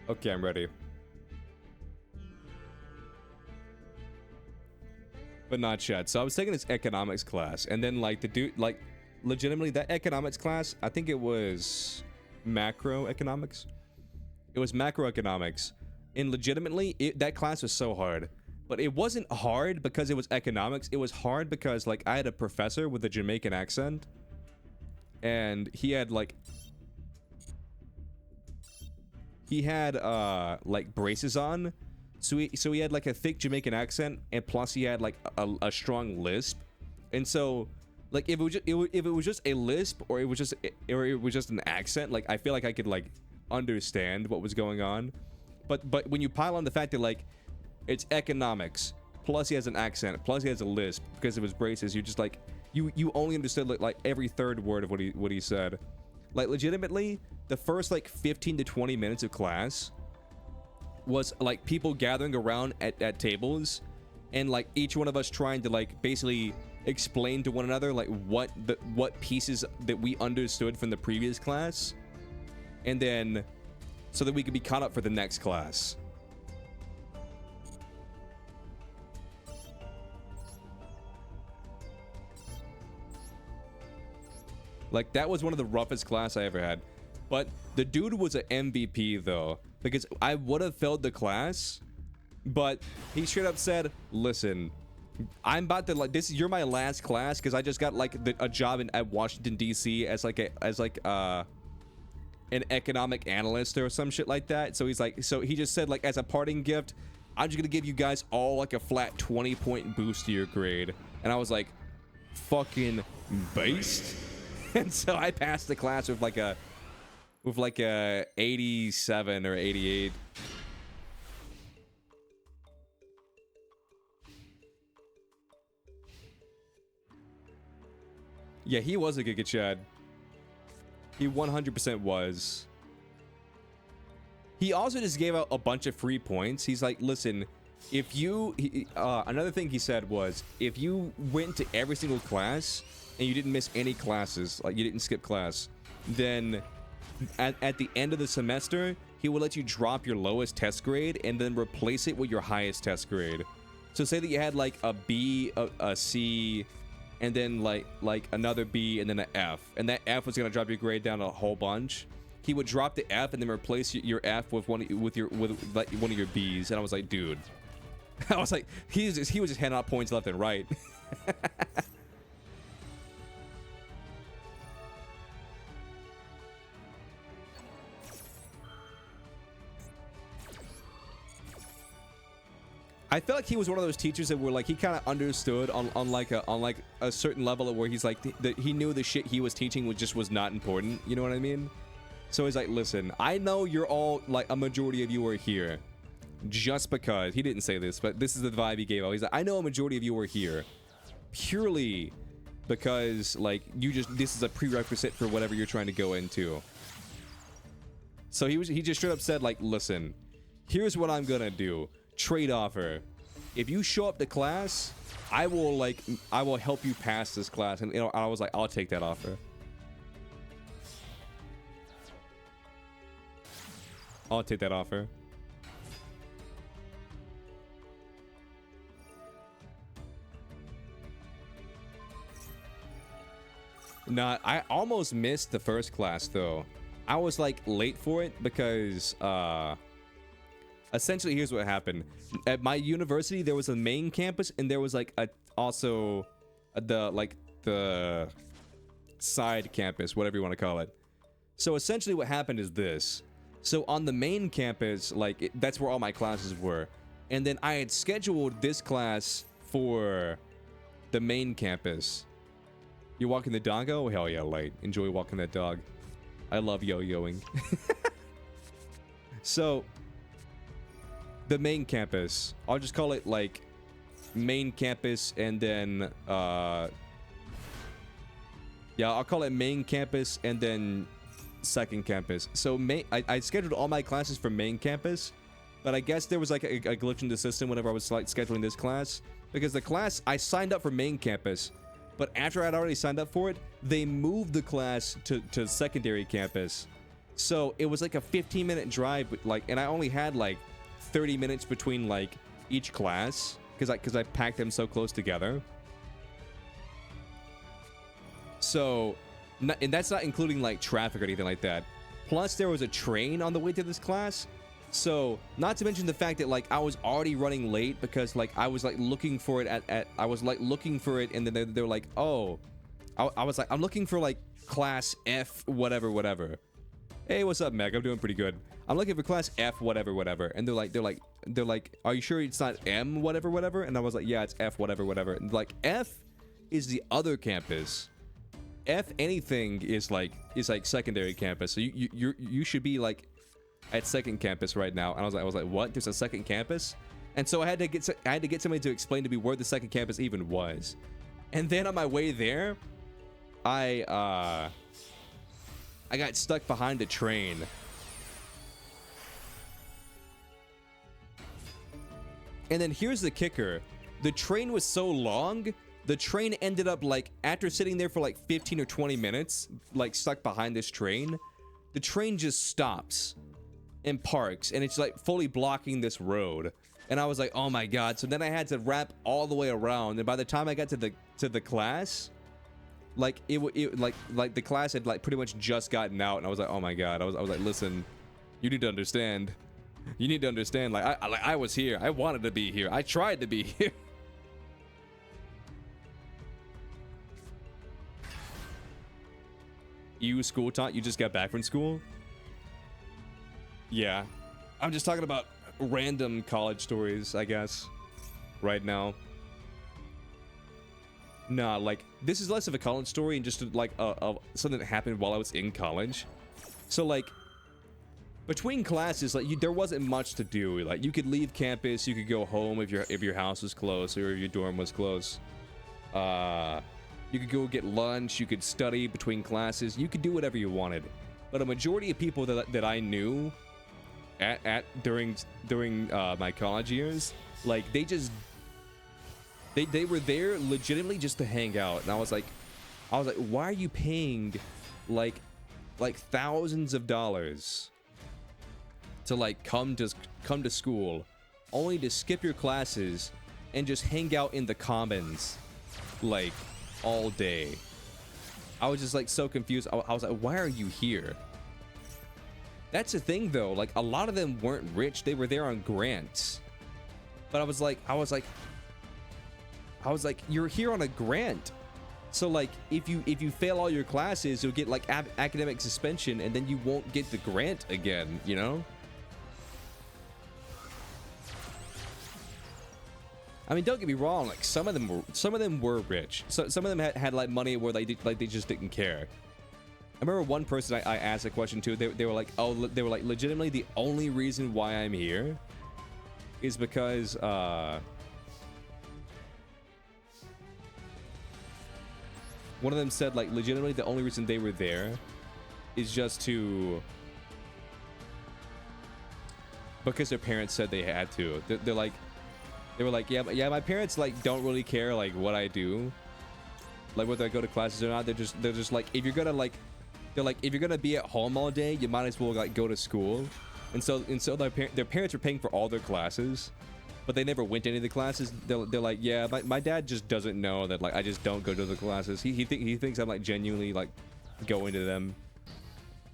Okay, I'm ready. But not yet. So I was taking this economics class, and then like the dude, like legitimately that economics class, I think it was macroeconomics. It was macroeconomics, and legitimately that class was so hard. But it wasn't hard because it was economics. It was hard because like I had a professor with a Jamaican accent, and he had like like braces on. So he had like a thick Jamaican accent, and plus he had like a strong lisp, and so like if it was just a lisp or it was just an accent, like I feel like I could like understand what was going on, but when you pile on the fact that like it's economics plus he has an accent plus he has a lisp because of his braces, you just like you only understood like every third word of what he said. Like legitimately, the first like 15 to 20 minutes of class was like people gathering around at tables, and like each one of us trying to like basically explain to one another like what pieces that we understood from the previous class, and then so that we could be caught up for the next class. Like that was one of the roughest class I ever had. But the dude was an MVP though, because I would have failed the class, but he straight up said, "Listen, I'm about to like you're my last class because I just got like a job at Washington D.C. as an economic analyst or some shit like that." So he just said like as a parting gift, "I'm just gonna give you guys all like a flat 20-point boost to your grade," and I was like, "Fucking based." And so I passed the class with like a 87 or 88. Yeah, he was a Giga Chad. He 100% was. He also just gave out a bunch of free points. He's like, listen, if you... another thing he said was, if you went to every single class and you didn't miss any classes, like you didn't skip class, then at the end of the semester, he would let you drop your lowest test grade and then replace it with your highest test grade. So say that you had like a B, a C, and then like another B and then an F, and that F was gonna drop your grade down a whole bunch. He would drop the F and then replace your F with one of your Bs, and I was like, dude, I was like, he was just handing out points left and right. I felt like he was one of those teachers that were like, he kind of understood on like a certain level where he's like that he knew the shit he was teaching was not important. You know what I mean? So he's like, listen, I know you're all like a majority of you are here just because he didn't say this, but this is the vibe he gave out. He's like, I know a majority of you are here purely because like this is a prerequisite for whatever you're trying to go into. So he just straight up said like, listen, here's what I'm gonna do. Trade offer. If you show up to class, I will help you pass this class. And you know, I was like, I'll take that offer. I'll take that offer. Nah, I almost missed the first class though. I was like late for it because essentially, here's what happened. At my university, there was a main campus, and there was like also the side campus, whatever you want to call it. So essentially, what happened is this. So on the main campus, like that's where all my classes were, and then I had scheduled this class for the main campus. You're walking the dog? Oh hell yeah, light. Enjoy walking that dog. I love yo-yoing. So the main campus, I'll just call it like main campus, and then yeah, I'll call it main campus and then second campus. So I scheduled all my classes for main campus, but I guess there was like a glitch in the system whenever I was like scheduling this class, because the class I signed up for main campus, but after I'd already signed up for it, they moved the class to secondary campus. So it was like a 15-minute drive, but like, and I only had like 30 minutes between like each class because I packed them so close together. So, and that's not including like traffic or anything like that. Plus, there was a train on the way to this class. So, not to mention the fact that like I was already running late because like I was like looking for it I was like looking for it, and then they're like, oh, I was like, I'm looking for like class F whatever. Hey, what's up, Meg? I'm doing pretty good. I'm looking for class F whatever. And they're like, are you sure it's not M whatever? And I was like, yeah, it's F whatever. And like F is the other campus. F anything is like secondary campus. So you should be like at second campus right now. And I was like, what? There's a second campus? And so I had to get somebody to explain to me where the second campus even was. And then on my way there, I got stuck behind a train. And then here's the kicker. The train was so long, the train ended up like, after sitting there for like 15 or 20 minutes, like stuck behind this train, the train just stops and parks, and it's like fully blocking this road. And I was like, oh my god. So then I had to wrap all the way around, and by the time I got to the class, like like the class had like pretty much just gotten out, and I was like, oh my god. I was like, listen, you need to understand. You need to understand. Like I was here. I wanted to be here. I tried to be here. You school taught? You just got back from school? Yeah. I'm just talking about random college stories, I guess, right now. Nah, like, this is less of a college story and just like something that happened while I was in college. So like, between classes, like there wasn't much to do. Like, you could leave campus, you could go home if your house was close or if your dorm was close. You could go get lunch, you could study between classes, you could do whatever you wanted. But a majority of people that I knew during my college years, like they were there legitimately just to hang out. And I was like, why are you paying like thousands of dollars to like come to school only to skip your classes and just hang out in the commons like all day? I was just like so confused. I was like, why are you here? That's the thing though, like a lot of them weren't rich, they were there on grants. But I was like, you're here on a grant. So like if you fail all your classes, you'll get like academic suspension, and then you won't get the grant again, you know? I mean, don't get me wrong, like some of them were rich. So some of them had like money where they just didn't care. I remember one person I asked a question to, they were like, oh, they were like, legitimately the only reason why I'm here is because one of them said like legitimately the only reason they were there is just to, because their parents said they had to. They were like, yeah, my parents like don't really care like what I do, like whether I go to classes or not. They're just like, if you're gonna like, they're like, if you're gonna be at home all day, you might as well like go to school. And so their parents were paying for all their classes, but they never went to any of the classes. They're like, yeah, my dad just doesn't know that like I just don't go to the classes. He thinks I'm like genuinely like going to them.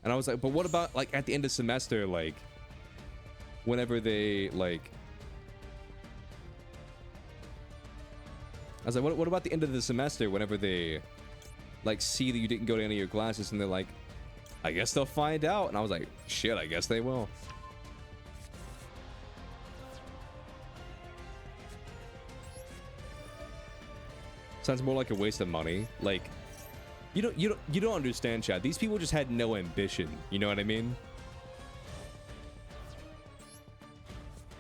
And I was like, but what about like at the end of semester, like whenever they like, I was like, what about the end of the semester whenever they like see that you didn't go to any of your classes, and they're like, I guess they'll find out. And I was like, shit, I guess they will. Sounds more like a waste of money. Like, you don't understand, Chad. These people just had no ambition. You know what I mean?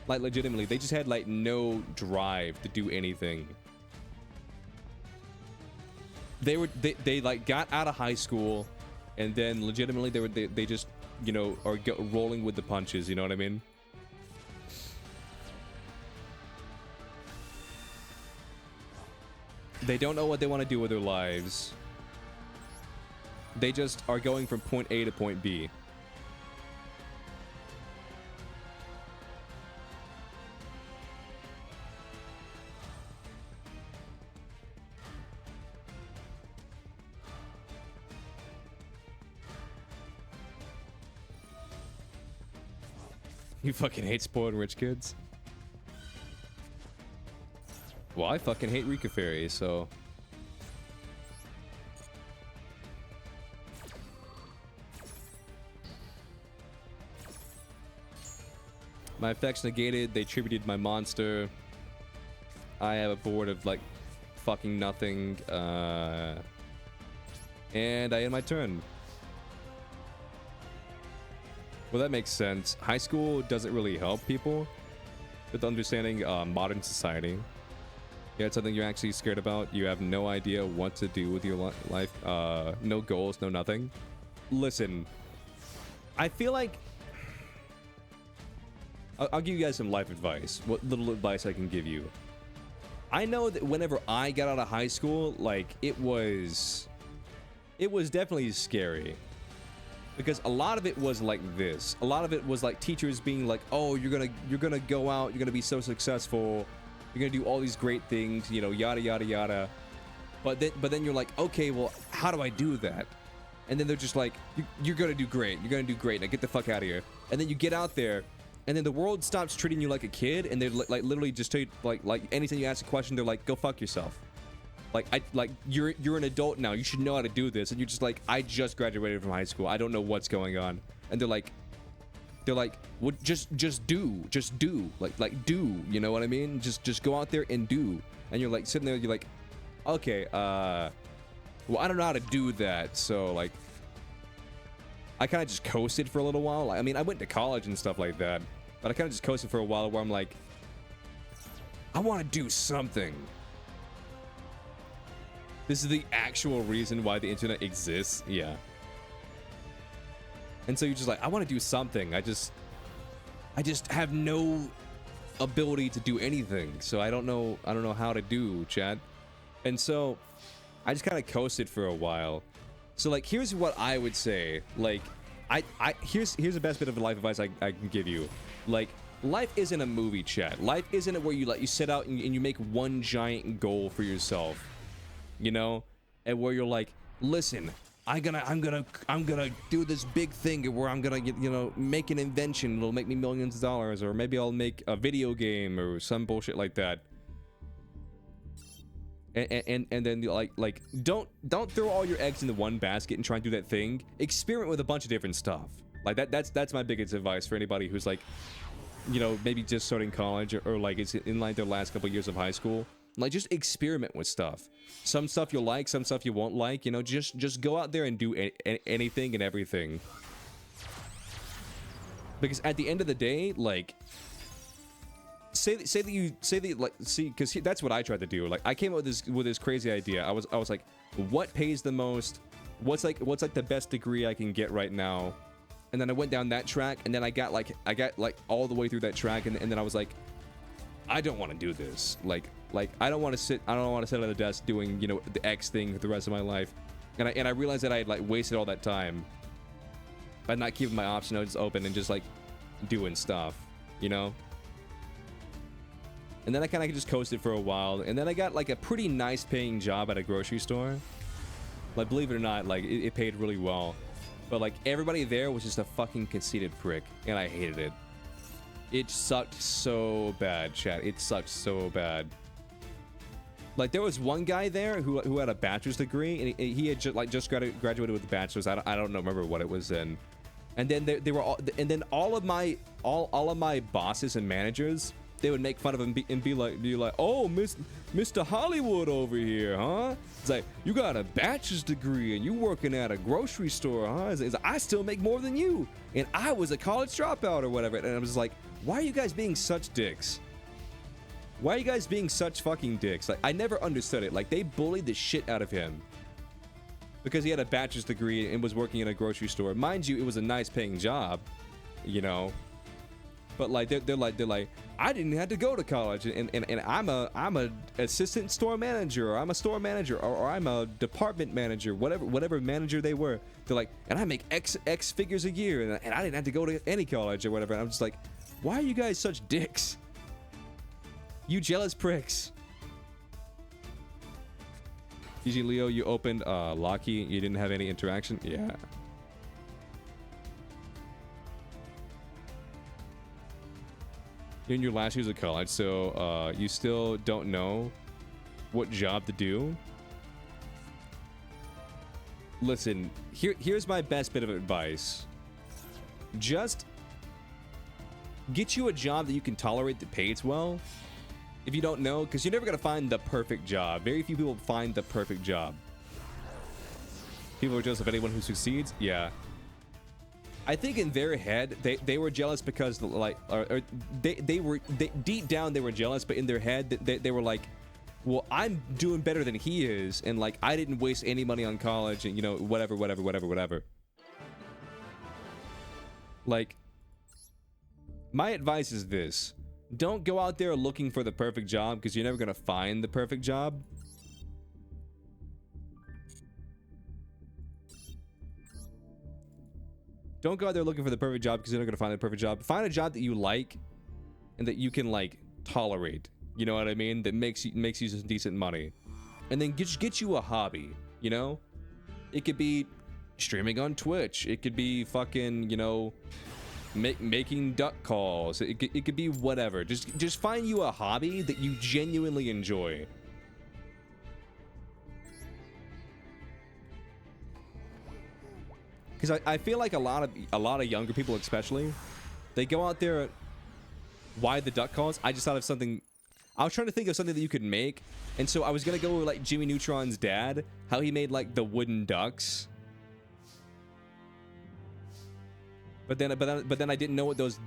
Like, legitimately, they just had like no drive to do anything. They like got out of high school, and then legitimately they just, you know, are rolling with the punches. You know what I mean? They don't know what they want to do with their lives. They just are going from point A to point B. You fucking hate spoiled rich kids. Well, I fucking hate Rika Fairy, so... My effects negated, they tributed my monster. I have a board of, like, fucking nothing. And I end my turn. Well, that makes sense. High school doesn't really help people with understanding modern society. Yeah, it's something you're actually scared about. You have no idea what to do with your life. No goals, no nothing. Listen, I feel like... I'll give you guys some life advice. What little advice I can give you. I know that whenever I got out of high school, like, it was definitely scary. Because a lot of it was like this. A lot of it was like teachers being like, oh, you're gonna go out, you're gonna be so successful, you're gonna do all these great things, you know, yada yada yada. But then you're like, okay, well, how do I do that? And then they're just like, you're gonna do great, you're gonna do great, now get the fuck out of here. And then you get out there, and then the world stops treating you like a kid, and they're like literally just tell you, like anytime you ask a question, they're like, go fuck yourself. Like you're an adult now, you should know how to do this. And you're just like, I just graduated from high school, I don't know what's going on. And they're like, well, just do, like do, you know what I mean? Just go out there and do. And you're like sitting there, you're like, okay, well, I don't know how to do that. So like, I kind of just coasted for a little while. I mean, I went to college and stuff like that, but I kind of just coasted for a while where I'm like, I want to do something. This is the actual reason why the internet exists. Yeah. And so you're just like, I want to do something. I just have no ability to do anything. So I don't know how to do, chat. And so I just kind of coasted for a while. So like, here's what I would say. Like, here's the best bit of life advice I can give you. Like, life isn't a movie, chat. Life isn't where you set out and you make one giant goal for yourself. You know, and where you're like, listen, I'm gonna do this big thing where I'm gonna get, you know, make an invention, it'll make me millions of dollars, or maybe I'll make a video game or some bullshit like that. And then like don't throw all your eggs into one basket and try and do that thing. Experiment with a bunch of different stuff. Like that's my biggest advice for anybody who's like, you know, maybe just starting college or like it's in like their last couple years of high school. Like, just experiment with stuff. Some stuff you'll like, some stuff you won't like. You know, just go out there and do anything and everything. Because at the end of the day, like, say because that's what I tried to do. Like, I came up with this crazy idea. I was like, what pays the most? What's like the best degree I can get right now? And then I went down that track, and then I got like all the way through that track, and then I was like, I don't want to do this. Like I don't want to sit at a desk doing, you know, the X thing for the rest of my life. And I realized that I had like wasted all that time by not keeping my option notes open and just like doing stuff, you know? And then I kind of just coasted for a while, and then I got like a pretty nice paying job at a grocery store. Like, believe it or not, like it paid really well. But like everybody there was just a fucking conceited prick, and I hated it. It sucked so bad, chat. It sucked so bad. Like, there was one guy there who had a bachelor's degree, and he had just graduated with a bachelor's. I don't remember what it was in. And then they were all, and then all of my bosses and managers, they would make fun of him and be like, oh, Mr. Hollywood over here, huh? It's like, you got a bachelor's degree and you working at a grocery store, huh? It's like, I still make more than you, and I was a college dropout or whatever. And I was like, why are you guys being such dicks? Why are you guys being such fucking dicks? Like, I never understood it. Like, they bullied the shit out of him because he had a bachelor's degree and was working in a grocery store. Mind you, it was a nice paying job, you know. But like they're like, I didn't have to go to college, and I'm a assistant store manager, or I'm a store manager, or I'm a department manager, whatever manager they were. They're like, and I make X figures a year, and I didn't have to go to any college or whatever. And I'm just like, why are you guys such dicks? You jealous pricks. GG Leo, you opened Locky, you didn't have any interaction? Yeah. You're in your last years of college, so you still don't know what job to do. Listen, here's my best bit of advice. Just get you a job that you can tolerate that pays well. If you don't know, because you're never going to find the perfect job. Very few people find the perfect job. People are jealous of anyone who succeeds. Yeah. I think in their head, they were jealous because, like, or deep down, they were jealous, but in their head, they were like, well, I'm doing better than he is, and, like, I didn't waste any money on college, and, you know, whatever. Like, my advice is this. Don't go out there looking for the perfect job, because you're never going to find the perfect job. Don't go out there looking for the perfect job, because you're not going to find the perfect job. Find a job that you like and that you can, like, tolerate. You know what I mean? That makes you some decent money. And then get you a hobby, you know? It could be streaming on Twitch. It could be fucking, you know, making duck calls. It could be whatever. Just find you a hobby that you genuinely enjoy. Because I feel like a lot of younger people, especially, they go out there. Why the duck calls? I just thought of something. I was trying to think of something that you could make, and so I was gonna go with, like, Jimmy Neutron's dad, how he made, like, the wooden ducks. But then I didn't know what those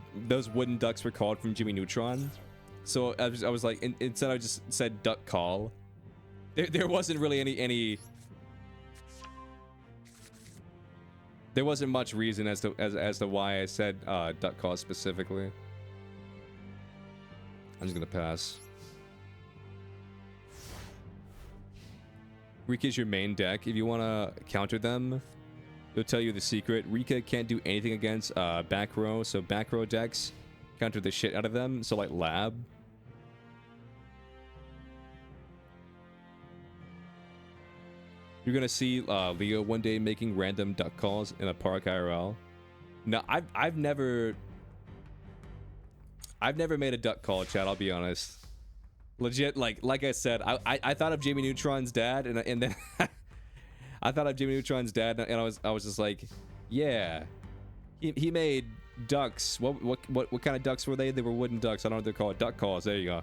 wooden ducks were called from Jimmy Neutron, so I was like, instead I just said duck call. There wasn't really any. There wasn't much reason as to why I said duck call specifically. I'm just gonna pass. Rika is your main deck. If you want to counter them, they'll tell you the secret. Rika can't do anything against back row, so back row decks counter the shit out of them. So, like, lab. You're gonna see Leo one day making random duck calls in a park IRL. No, I've never made a duck call, chat. I'll be honest. Legit, like I said, I thought of Jimmy Neutron's dad, and then I thought of Jimmy Neutron's dad, and I was just like, yeah, he made ducks. What kind of ducks were they? They were wooden ducks. I don't know what they're called. Duck calls. There you go.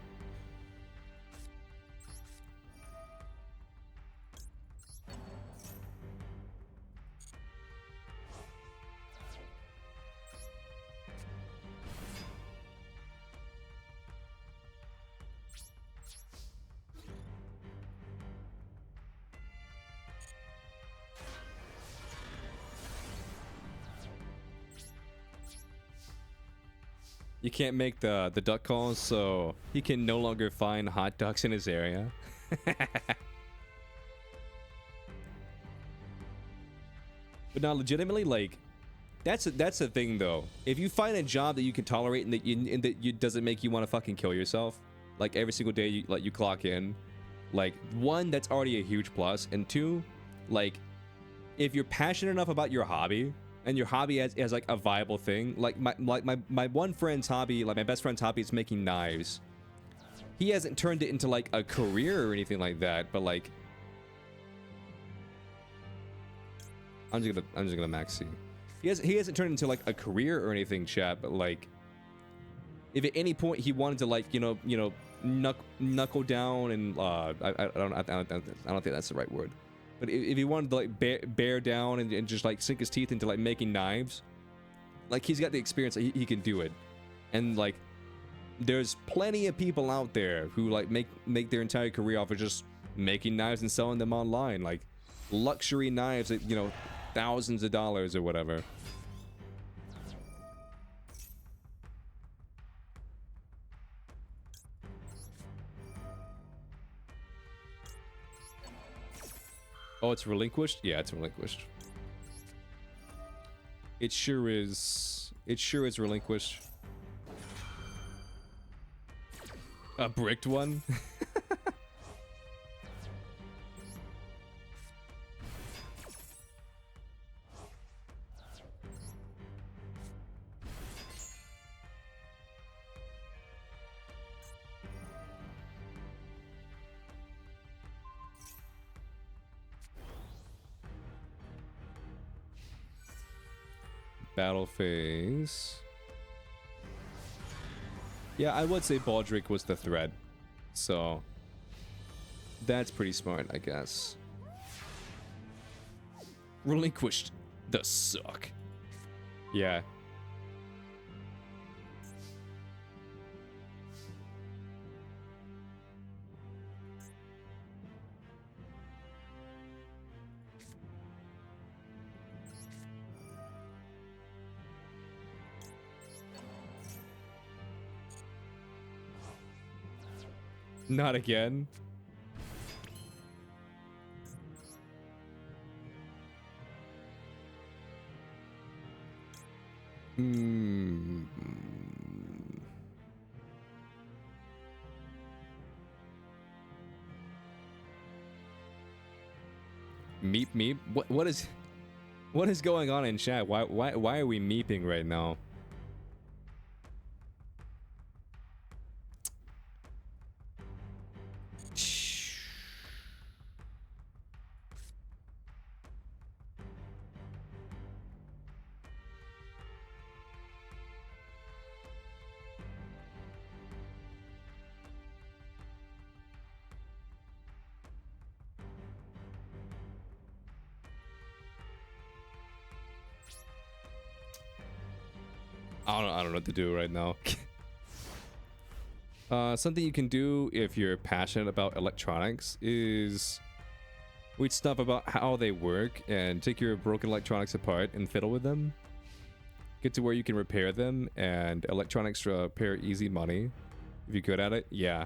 You can't make the duck calls, so he can no longer find hot ducks in his area. But now, legitimately, like, that's the thing though. If you find a job that you can tolerate and that doesn't make you want to fucking kill yourself, like every single day you clock in, like, one, that's already a huge plus, and two, like, if you're passionate enough about your hobby. And your hobby as like a viable thing. Like my one friend's hobby, like my best friend's hobby, is making knives. He hasn't turned it into like a career or anything like that, but like I'm just gonna max C. He hasn't turned it into like a career or anything, chat, but like if at any point he wanted to, like, you know knuckle down and I don't think that's the right word. But if he wanted to, like, bear down and just, like, sink his teeth into, like, making knives, like, he's got the experience that he can do it. And, like, there's plenty of people out there who, like, make their entire career off of just making knives and selling them online. Like, luxury knives at, you know, thousands of dollars or whatever. Oh, it's relinquished? Yeah, it's relinquished. It sure is. It sure is relinquished. A bricked one? Battle phase. Yeah, I would say Baldric was the threat. So that's pretty smart, I guess. Relinquished the suck. Yeah. Not again. Meep meep. What is going on in chat? Why are we meeping right now? I don't know what to do right now. Something you can do if you're passionate about electronics is read stuff about how they work and take your broken electronics apart and fiddle with them. Get to where you can repair them, and electronics repair easy money. If you're good at it, yeah.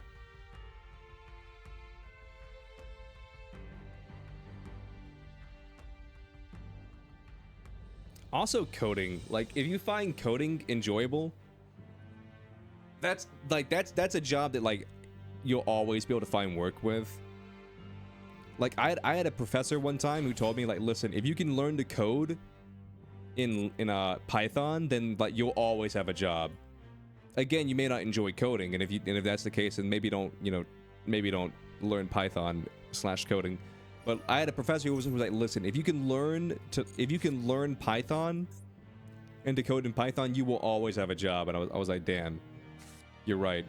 Also coding, like if you find coding enjoyable, that's a job that like you'll always be able to find work with. Like I had a professor one time who told me, like, listen, if you can learn to code in Python, then like you'll always have a job. Again, you may not enjoy coding, and if that's the case, then maybe don't learn Python/coding. But I had a professor who was like, listen, if you can learn Python and to code in Python, you will always have a job. And I was like, damn, you're right.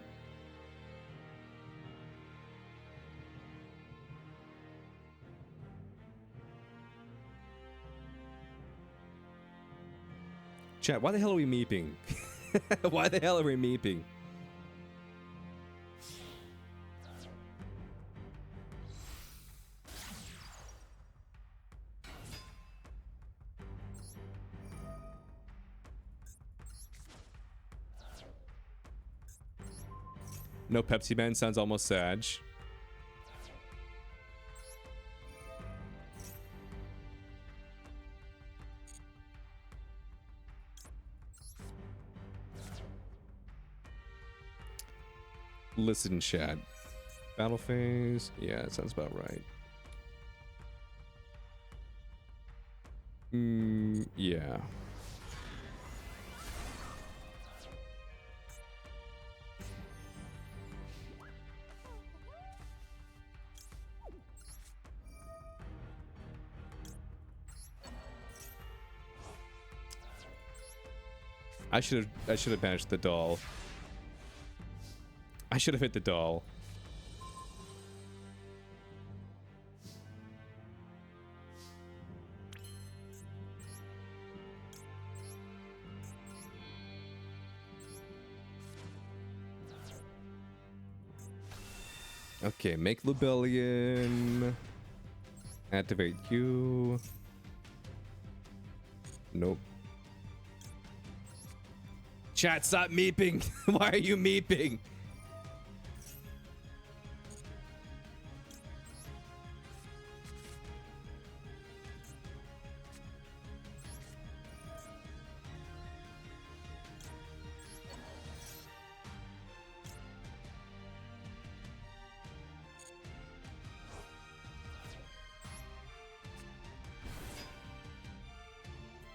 Chat, why the hell are we meeping? Why the hell are we meeping? No Pepsi Man sounds almost Sag. Listen, Shad. Battle phase. Yeah, it sounds about right. Yeah. I should have banished the doll. I should have hit the doll. Okay, make Lubellion. Activate you. Nope. Chat, stop meeping. Why are you meeping?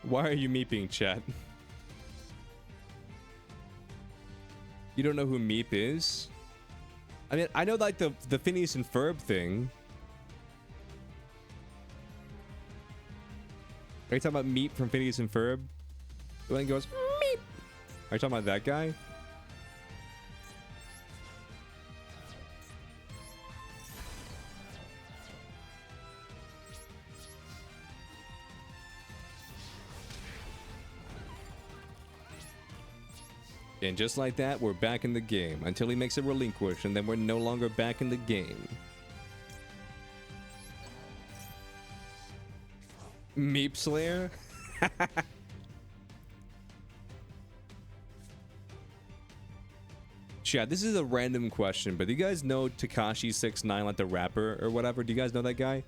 Why are you meeping, chat? You don't know who Meep is? I mean, I know like the Phineas and Ferb thing. Are you talking about Meep from Phineas and Ferb? When he goes, meep. Are you talking about that guy? And just like that, we're back in the game until he makes a relinquish, and then we're no longer back in the game. Meep Slayer? Chat, this is a random question, but do you guys know Tekashi 69, like the rapper or whatever? Do you guys know that guy?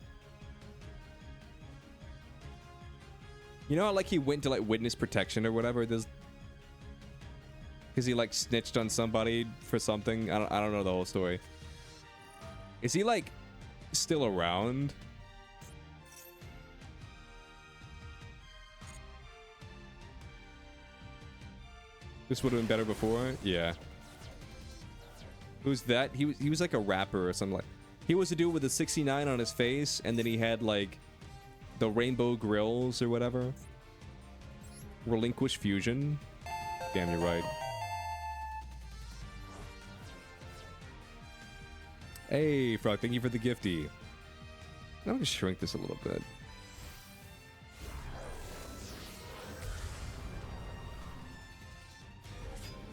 You know how like he went to like witness protection or whatever? There's because he like snitched on somebody for something. I don't know the whole story. Is he like still around? This would have been better before. Yeah. Who's that? He was like a rapper or something like. He was a dude with a 69 on his face, and then he had like the rainbow grills or whatever. Relinquish fusion. Damn, you're right. Hey, Frog, thank you for the gifty. I'm gonna shrink this a little bit.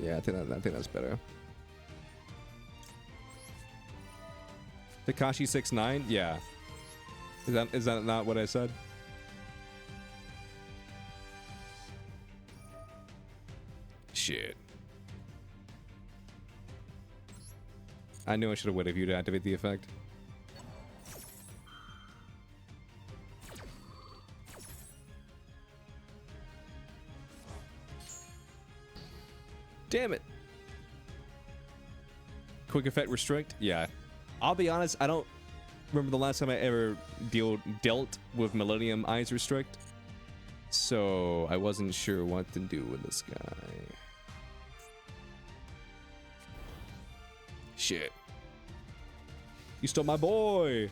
Yeah, I think that's better. Tekashi 69? Yeah. Is that not what I said? Shit. I knew I should have waited for you to activate the effect. Damn it. Quick effect restrict? Yeah. I'll be honest, I don't remember the last time I ever dealt with Millennium Eyes Restrict. So I wasn't sure what to do with this guy. Shit. You stole my boy.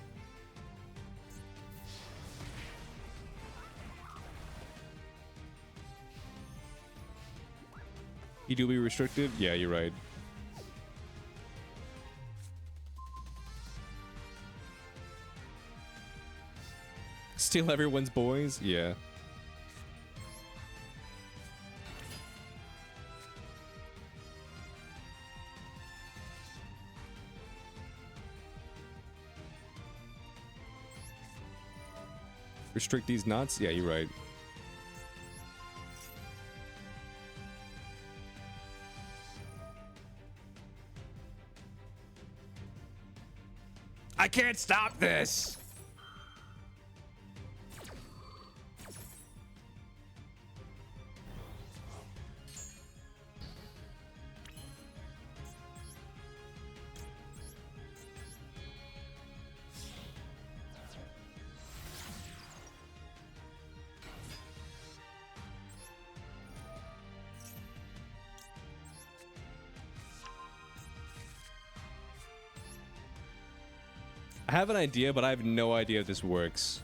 You do be restricted? Yeah, you're right. Steal everyone's boys? Yeah. Restrict these nuts? Yeah, you're right. I can't stop this! I have an idea, but I have no idea if this works.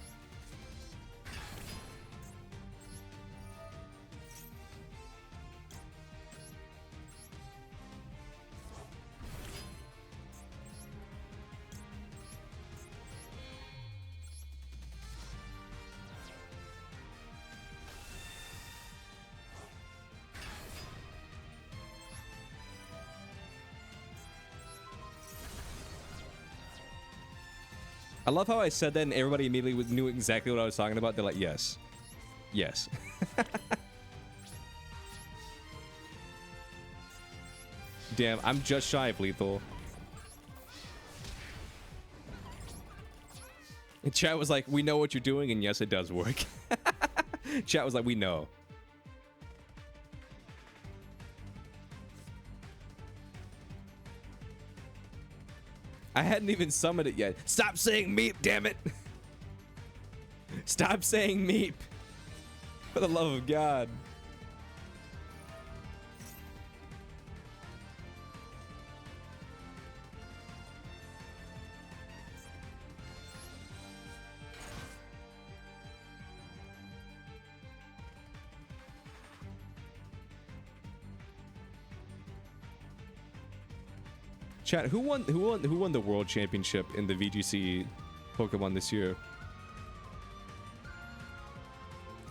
I love how I said that and everybody immediately knew exactly what I was talking about. They're like, yes. Yes. Damn, I'm just shy of lethal. And chat was like, we know what you're doing, and yes, it does work. Chat was like, we know. I hadn't even summoned it yet. Stop saying meep, damn it. Stop saying meep. For the love of God. Chat, who won the world championship in the VGC Pokemon this year?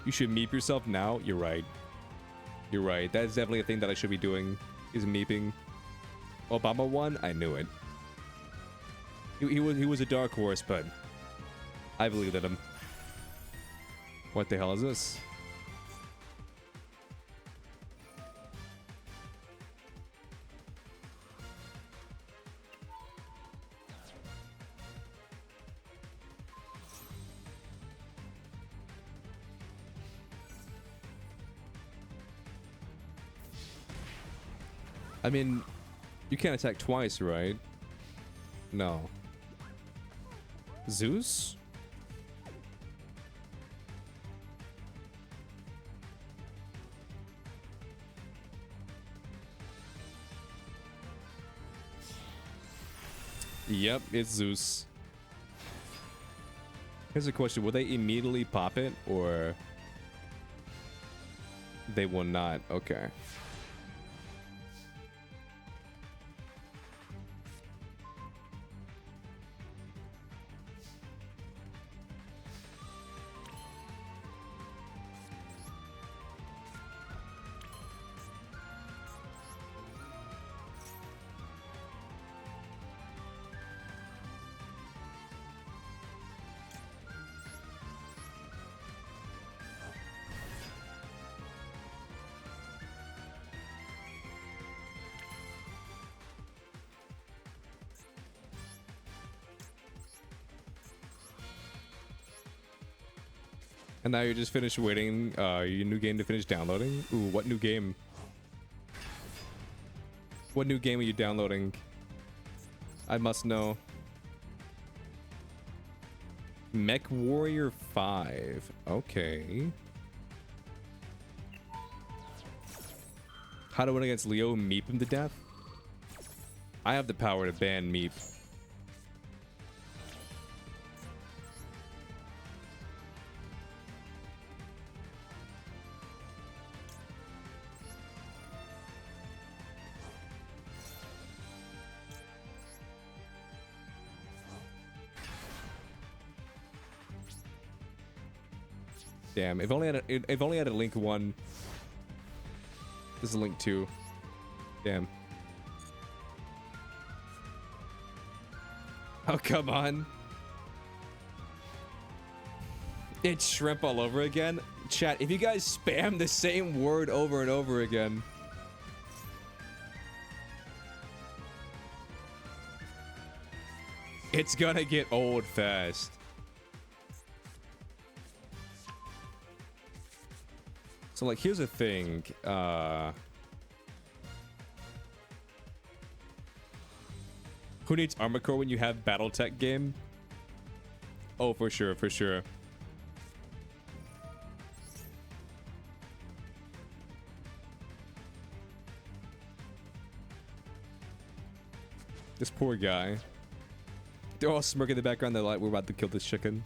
You should meep yourself now. You're right. You're right. That is definitely a thing that I should be doing, is meeping. Obama won? I knew it. He was a dark horse, but I believed in him. What the hell is this? I mean, you can't attack twice, right? No. Zeus? Yep, it's Zeus. Here's a question. Will they immediately pop it, or they will not? Okay. And now you just finished waiting your new game to finish downloading? Ooh, what new game? What new game are you downloading? I must know. Mech Warrior 5. Okay. How to win against Leo? Meep him to death? I have the power to ban Meep. Damn, if only I had a link 1. This is link 2. Damn. Oh, come on. It's shrimp all over again. Chat, if you guys spam the same word over and over again, it's gonna get old fast. So, like, here's the thing. Who needs Armor Core when you have Battletech game? Oh, for sure, for sure. This poor guy. They're all smirking in the background. They're like, we're about to kill this chicken.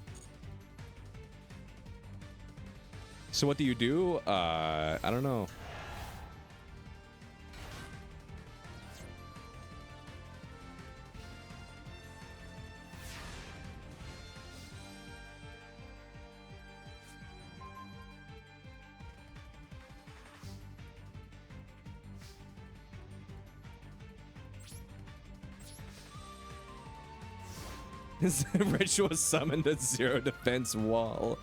So what do you do? I don't know. His ritual summoned a 0 defense wall.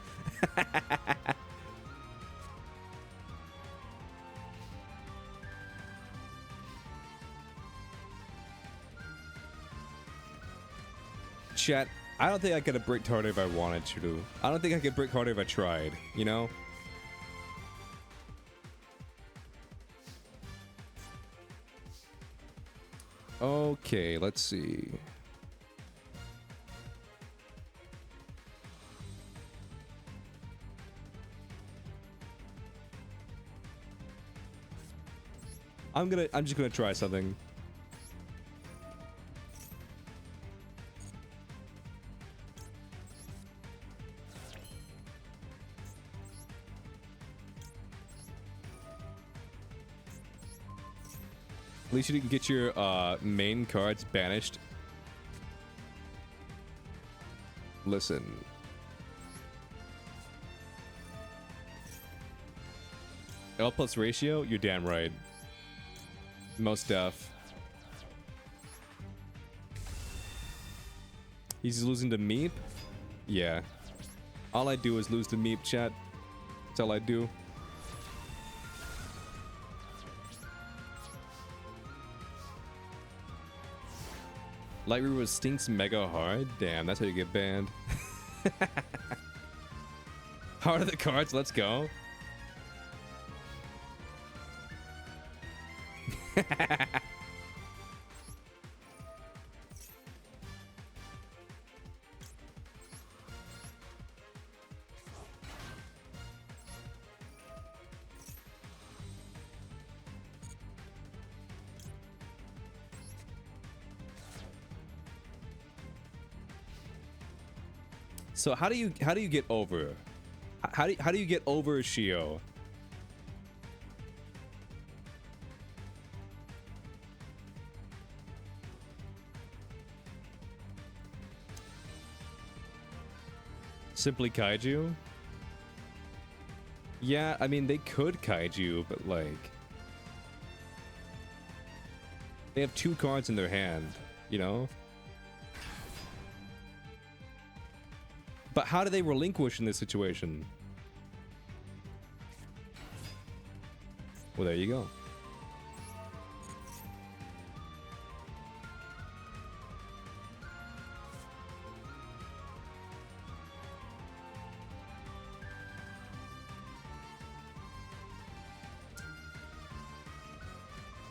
Chat, I don't think I could have bricked harder if I wanted to. I don't think I could brick harder if I tried, you know? Okay, let's see. I'm just gonna try something. At least you didn't get your main cards banished. Listen. L plus ratio? You're damn right. Most def. He's losing to Meep? Yeah. All I do is lose to Meep, chat. That's all I do. Light Reaver stinks mega hard? Damn, that's how you get banned. Heart of the cards, let's go. So how do you get over? How do you get over Shio? Simply kaiju? Yeah, I mean they could kaiju, but like they have 2 cards in their hand, you know? But how do they relinquish in this situation? Well, there you go.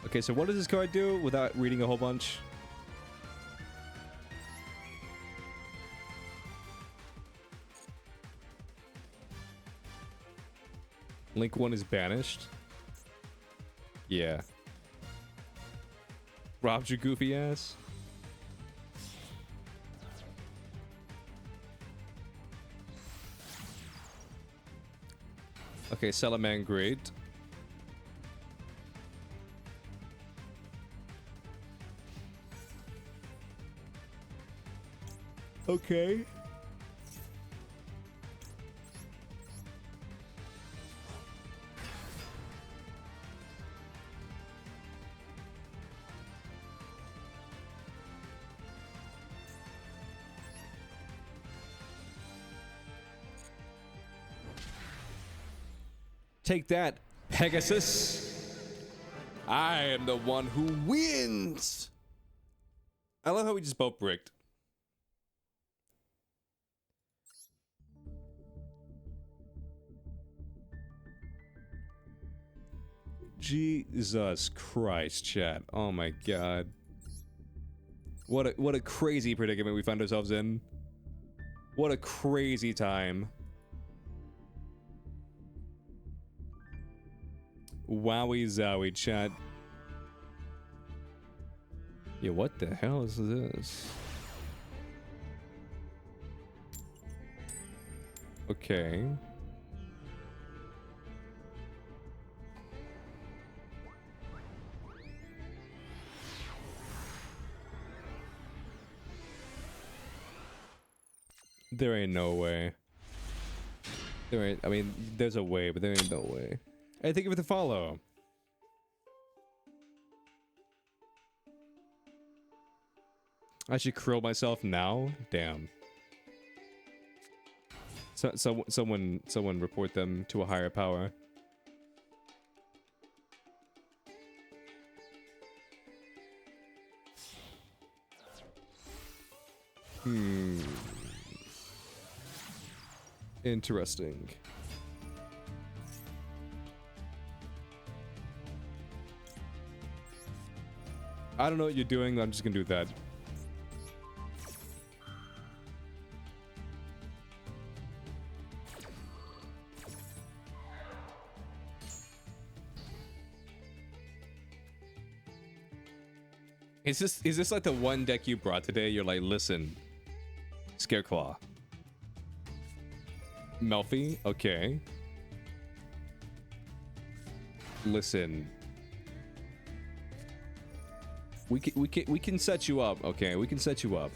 Okay, so what does this card do without reading a whole bunch? Link 1 is banished. Yeah. Robbed your goofy ass. Okay, Salaman, great. Okay. Take that, Pegasus. I am the one who wins. I love how we just both bricked. Jesus Christ, chat. Oh my god. What a crazy predicament we found ourselves in. What a crazy time. Wowie zowie, chat. Yeah, what the hell is this? Okay. There ain't no way. There ain't, I mean, there's a way, but there ain't no way. Hey, thank you for the follow. I should curl myself now? Damn. Someone report them to a higher power. Interesting. I don't know what you're doing, I'm just gonna do that. Is this like the one deck you brought today? You're like, listen, Scareclaw. Melfi, okay. Listen. We can set you up. Okay, we can set you up.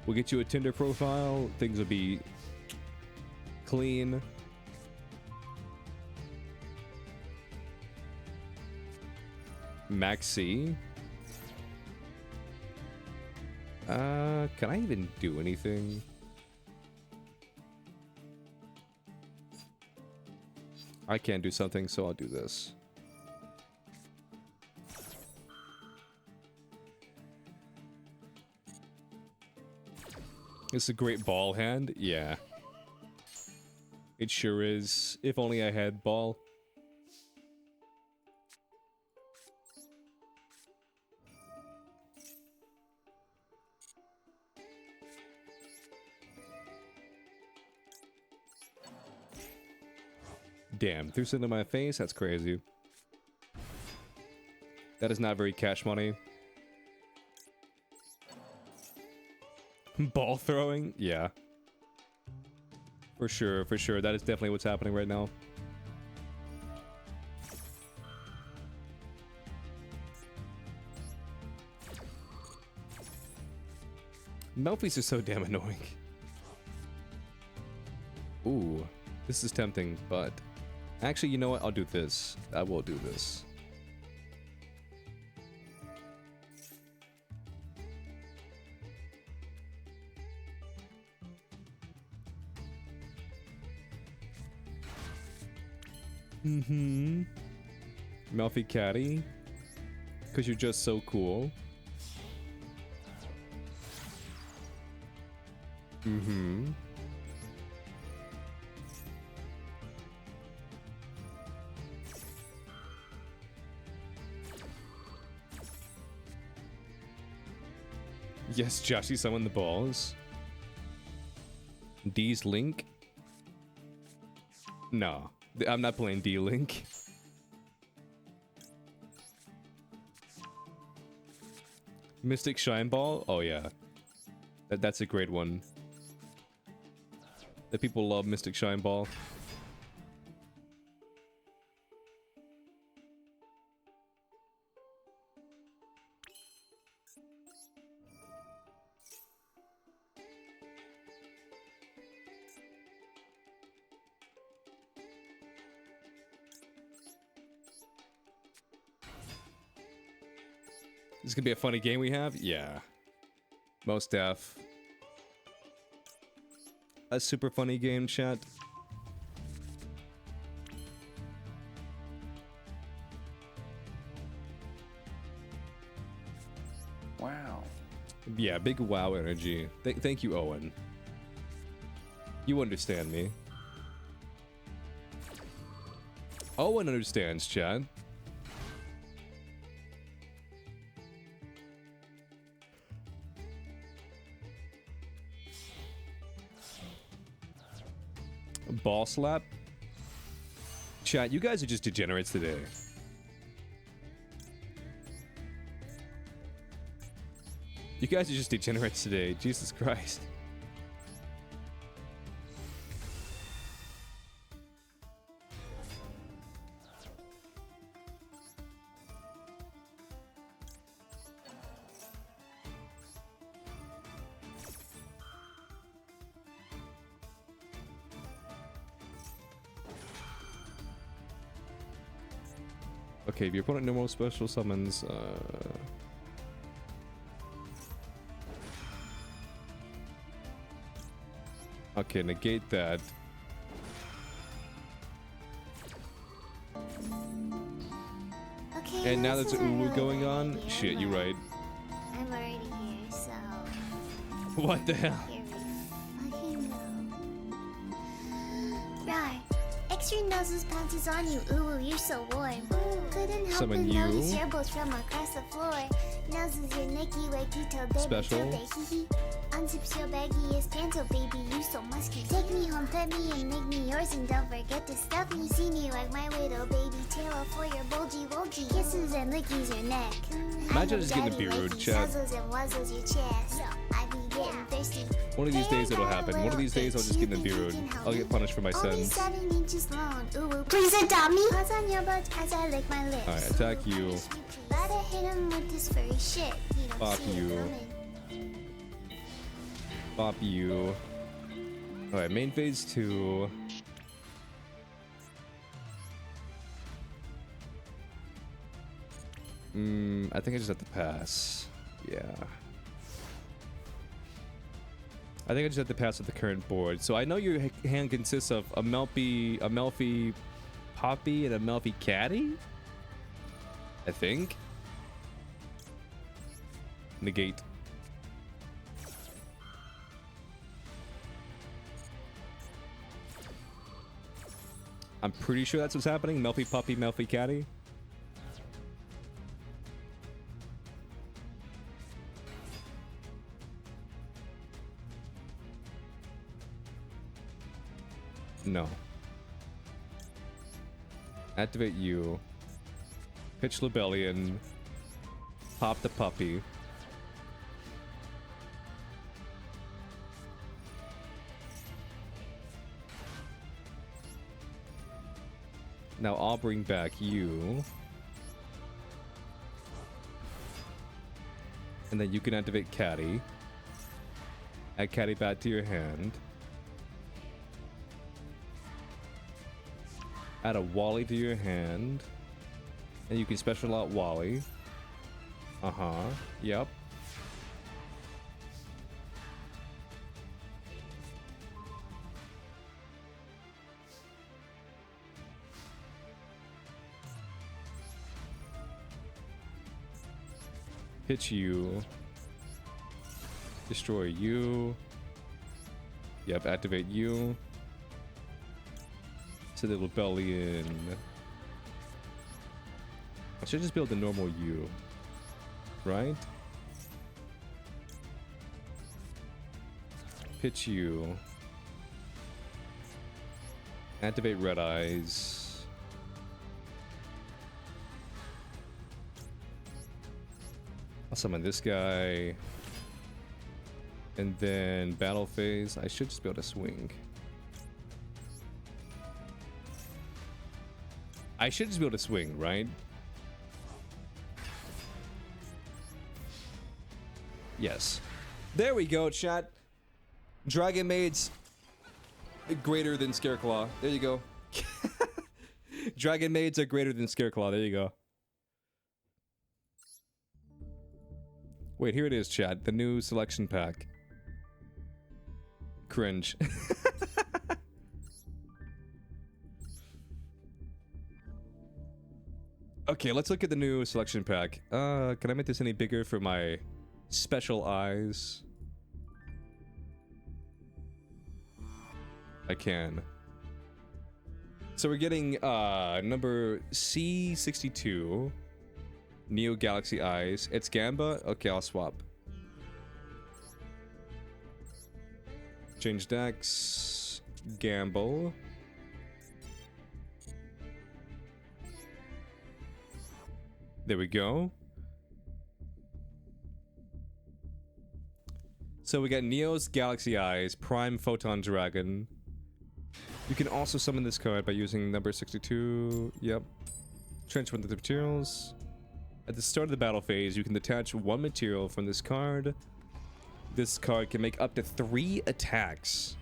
We'll get you a Tinder profile. Things will be clean. Maxi. Can I even do anything? I can't do something, so I'll do this. It's a great ball hand. Yeah. It sure is. If only I had ball. Damn, threw something in my face? That's crazy. That is not very cash money. Ball throwing? Yeah. For sure, for sure. That is definitely what's happening right now. Melfies are so damn annoying. Ooh, this is tempting, but... Actually, you know what? I'll do this. I will do this. Mm-hmm. Melfi Caddy. Because you're just so cool. Mm-hmm. Yes, Joshy summoned the balls. D's Link? No, I'm not playing D Link. Mystic Shine Ball? Oh yeah. That's a great one. The people love Mystic Shine Ball. This is gonna be a funny game we have? Yeah. Most def. A super funny game, chat. Wow. Yeah, big wow energy. Thank you, Owen. You understand me. Owen understands, chat. Ball slap? Chat, you guys are just degenerates today. You guys are just degenerates today. Jesus Christ. Okay, if your opponent no more special summons, okay, negate that. Okay, And now there's a this is a Uwu really going good on. idea, Shit, you're but right. I'm already here, so What the hell? here we fucking go. Right. Extreme noses pounces on you. Ooh, you're so warm. Couldn't help Summon but you. notice your boats from across the floor. Noses your Nicky Wakito, baby. Special. Hee. Unzips your baggiest pants, oh baby, you so musky. Take me home, pet me, and make me yours, and don't forget to stuff me. See me like my widow, baby. Tail off for your bulgy. Kisses and lickies your neck. Imagine just getting a beard, chat. Nuzzles and wuzzles your chest. I be getting thirsty. One of these days it'll happen. One of these days I'll just get in the beard. I'll get punished for my Only sins. 7 inches long. Ooh, please adopt me. Paws on your butt as I lick my lips. Alright, attack you. Let it hit him with this furry shit. You don't Bop see you. it coming. Bop you. Alright, main phase 2. I think I just have to pass. Yeah. I think I just have to pass with the current board. So I know your hand consists of a Melfi Poppy, and a Melfi Caddy? I think. Negate. I'm pretty sure that's what's happening. Melfi Puppy, Melfi Caddy. No. Activate you. Pitch Lebellion. Pop the puppy. Now I'll bring back you. And then you can activate Caddy. Add Caddy back to your hand. Add a Wally to your hand. And you can special out Wally. Uh-huh. Yep. Hit you. Destroy you. Yep, activate you. To the Lebellion. I should just build the normal U. Right? Pitch you. Activate Red Eyes. I'll summon this guy. And then battle phase. I should just be able to swing. I should just be able to swing, right? Yes. There we go, chat. Dragonmaids greater than Scareclaw. There you go. Dragonmaids are greater than Scareclaw. There you go. Wait, here it is, chat. The new selection pack. Cringe. Okay, let's look at the new selection pack. Can I make this any bigger for my special eyes? I can. So we're getting number C62. Neo Galaxy Eyes. It's Gamba? Okay, I'll swap. Change decks. Gamble. There we go. So we got Neo's Galaxy Eyes, Prime Photon Dragon. You can also summon this card by using number 62. Yep. Transfer the materials. At the start of the battle phase, you can detach one material from this card. This card can make up to 3 attacks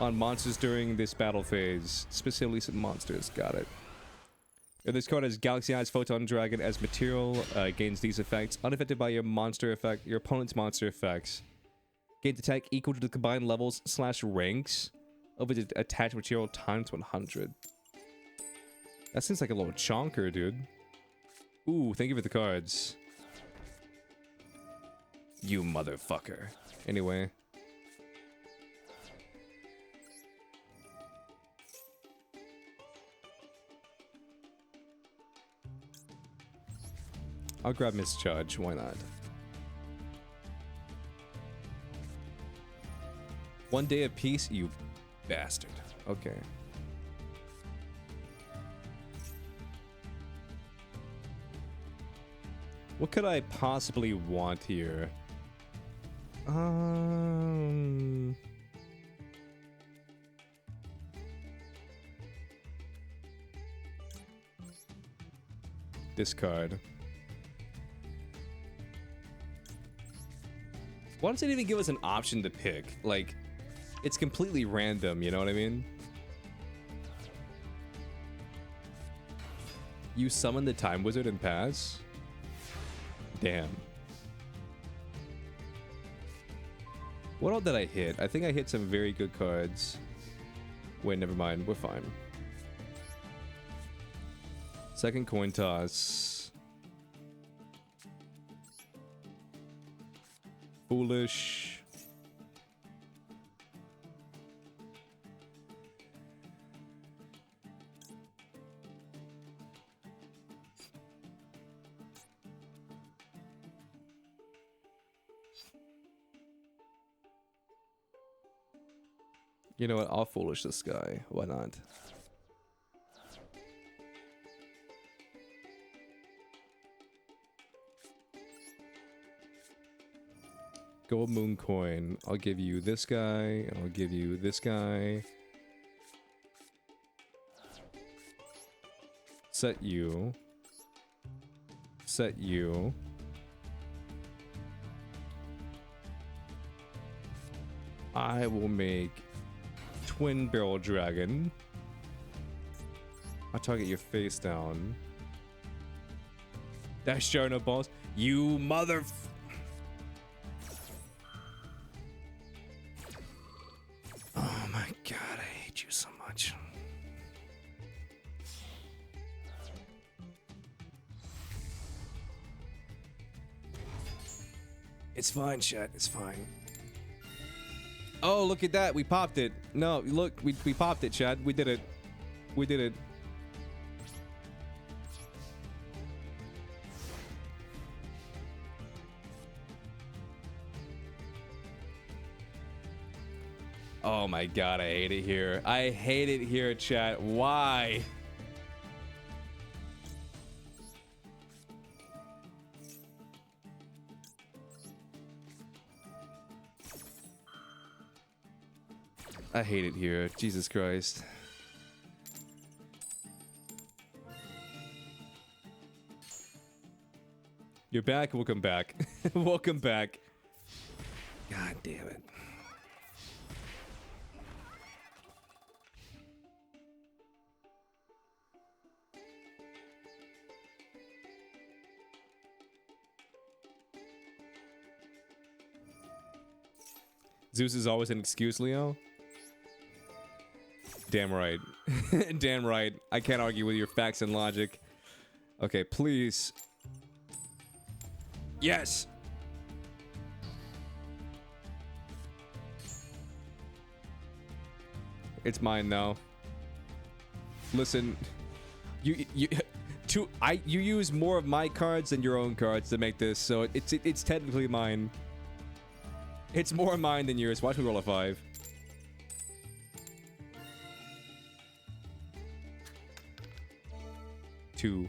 on monsters during this battle phase. Specifically some monsters. Got it. If this card has Galaxy Eyes Photon Dragon as material, gains these effects. Unaffected by your monster effect, your opponent's monster effects. Gains attack equal to the combined levels / ranks of its attached material times 100. That seems like a little chonker, dude. Ooh, thank you for the cards. You motherfucker. Anyway. I'll grab Misjudge, why not? 1 day of peace, you bastard. Okay. What could I possibly want here? Discard. Why does it even give us an option to pick? Like, it's completely random, you know what I mean? You summon the Time Wizard and pass? Damn. What all did I hit? I think I hit some very good cards. Wait, never mind. We're fine. Second coin toss. Foolish. You know what? I'll foolish this guy. Why not? Gold moon coin. I'll give you this guy. I'll give you this guy. Set you. Set you. I will make Twin Barrel Dragon. I'll target your face down. Dash jar, no balls. You mother. Oh my god, I hate you so much. It's fine, chat. It's fine. Oh, look at that. We popped it. No, look. We popped it, Chad. We did it. We did it. Oh my god, I hate it here. I hate it here, chat. Why? I hate it here. Jesus Christ. You're back. Welcome back. Welcome back. God damn it. Zeus is always an excuse, Leo. Damn right. Damn right. I can't argue with your facts and logic. Okay, please. Yes! It's mine now. Listen, you use more of my cards than your own cards to make this, so it's technically mine. It's more mine than yours. Watch me roll a 5. Two.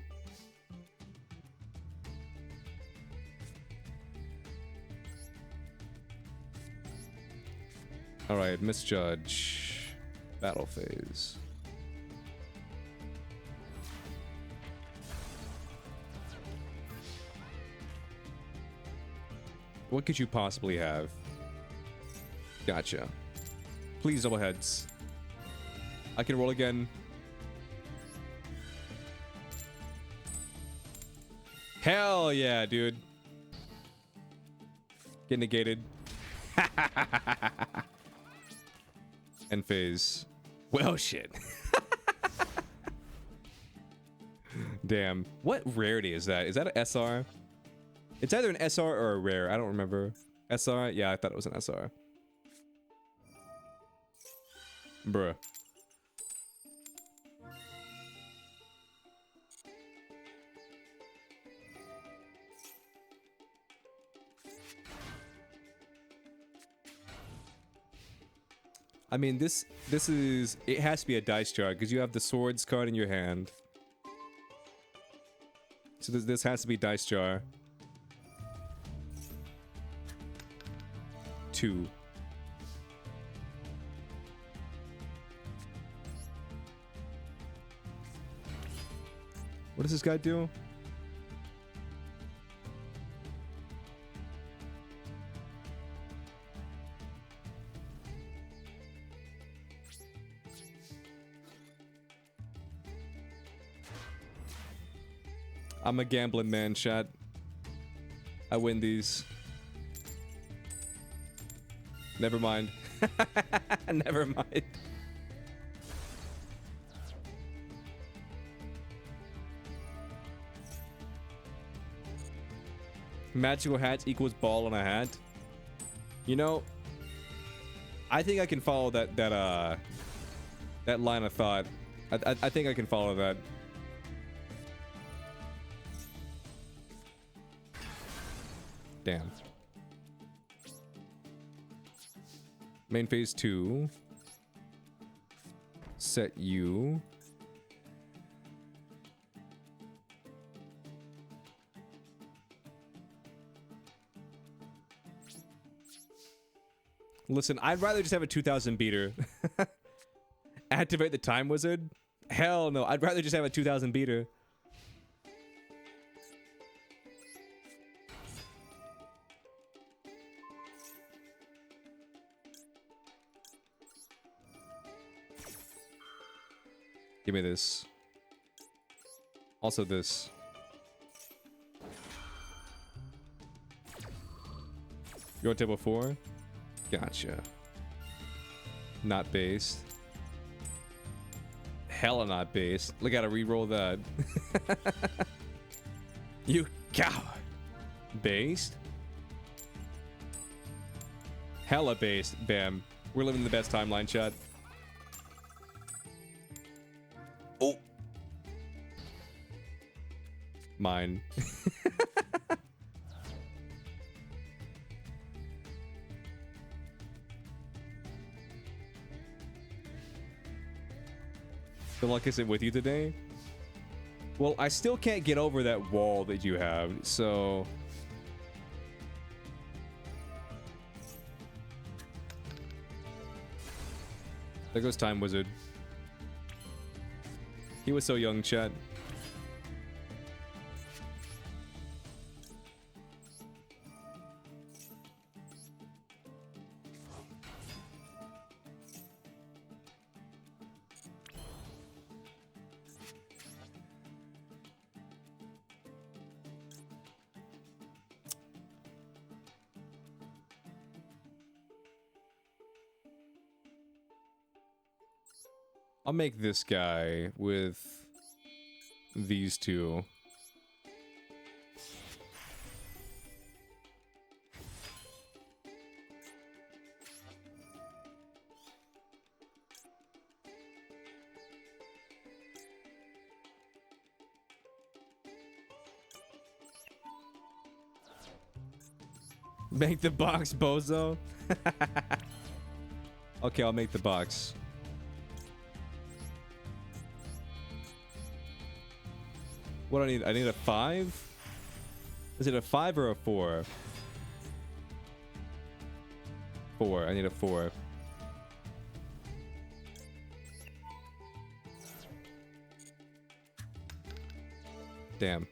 All right, misjudge. Battle phase. What could you possibly have? Gotcha. Please double heads. I can roll again. Hell yeah, dude. Get negated. End phase. Well, shit. Damn. What rarity is that? Is that an SR? It's either an SR or a rare. I don't remember. SR? Yeah, I thought it was an SR. Bruh. I mean, this is, it has to be a dice jar because you have the swords card in your hand. So this has to be dice jar. 2. What does this guy do? I'm a gambling man, chat. I win these. Never mind. Never mind. Magical hats equals ball on a hat. You know, I think I can follow that line of thought. I think I can follow that. Damn. Main phase 2. Set you. Listen, I'd rather just have a 2000 beater. Activate the time wizard? Hell no, I'd rather just have a 2000 beater. Give me this. Also this. You want table 4? Gotcha. Not based. Hella not based. Look, gotta re-roll that. You cow. Based? Hella based. Bam. We're living the best timeline, chat. Oh. Mine. The luck isn't with you today? Well, I still can't get over that wall that you have, so... There goes Time Wizard. He was so young, chat. I'll make this guy with these two. Make the box, bozo. Okay, I'll make the box. What do I need? I need a 5? Is it a 5 or a 4? 4. I need a 4. Damn.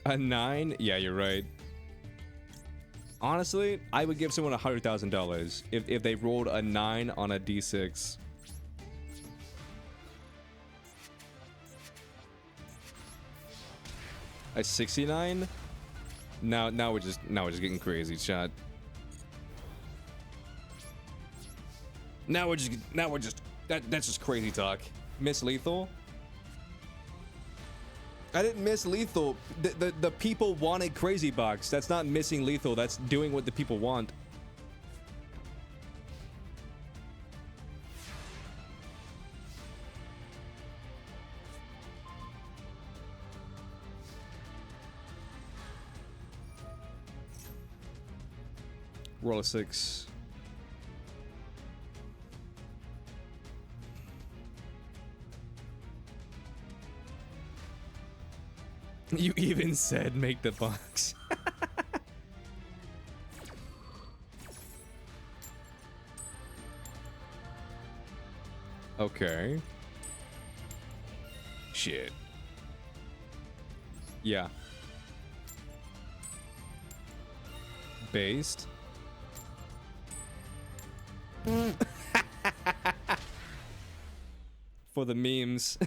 A 9? Yeah, you're right. Honestly, I would give someone $100,000 if they rolled a 9 on a D6. A 69? Now we're just getting crazy, chat. That's just crazy talk. Miss lethal? I didn't miss lethal. The people wanted crazy box. That's not missing lethal. That's doing what the people want. Roll a 6. You even said make the box. Okay. Shit. Yeah. Based. For the memes.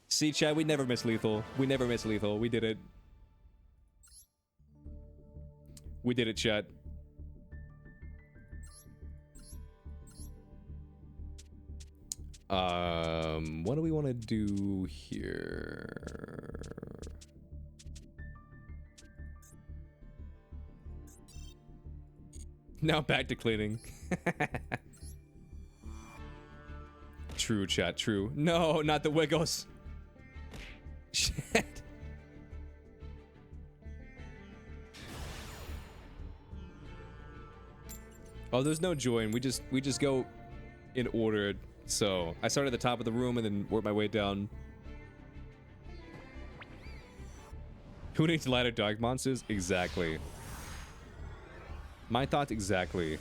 See, Chad, we never miss lethal. We never miss lethal. We did it. We did it, Chad. What do we want to do here? Now back to cleaning. True, chat, true. No, not the Wiggles. Shit. Oh, there's no join. We just go in order. So I started at the top of the room and then worked my way down. Who needs ladder dog monsters? Exactly. My thoughts exactly.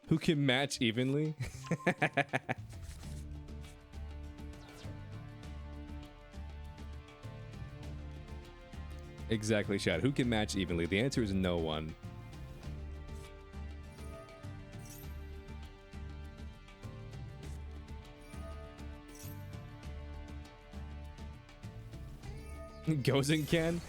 Who can match evenly? Exactly, Chad. Who can match evenly? The answer is no one. Gozen can?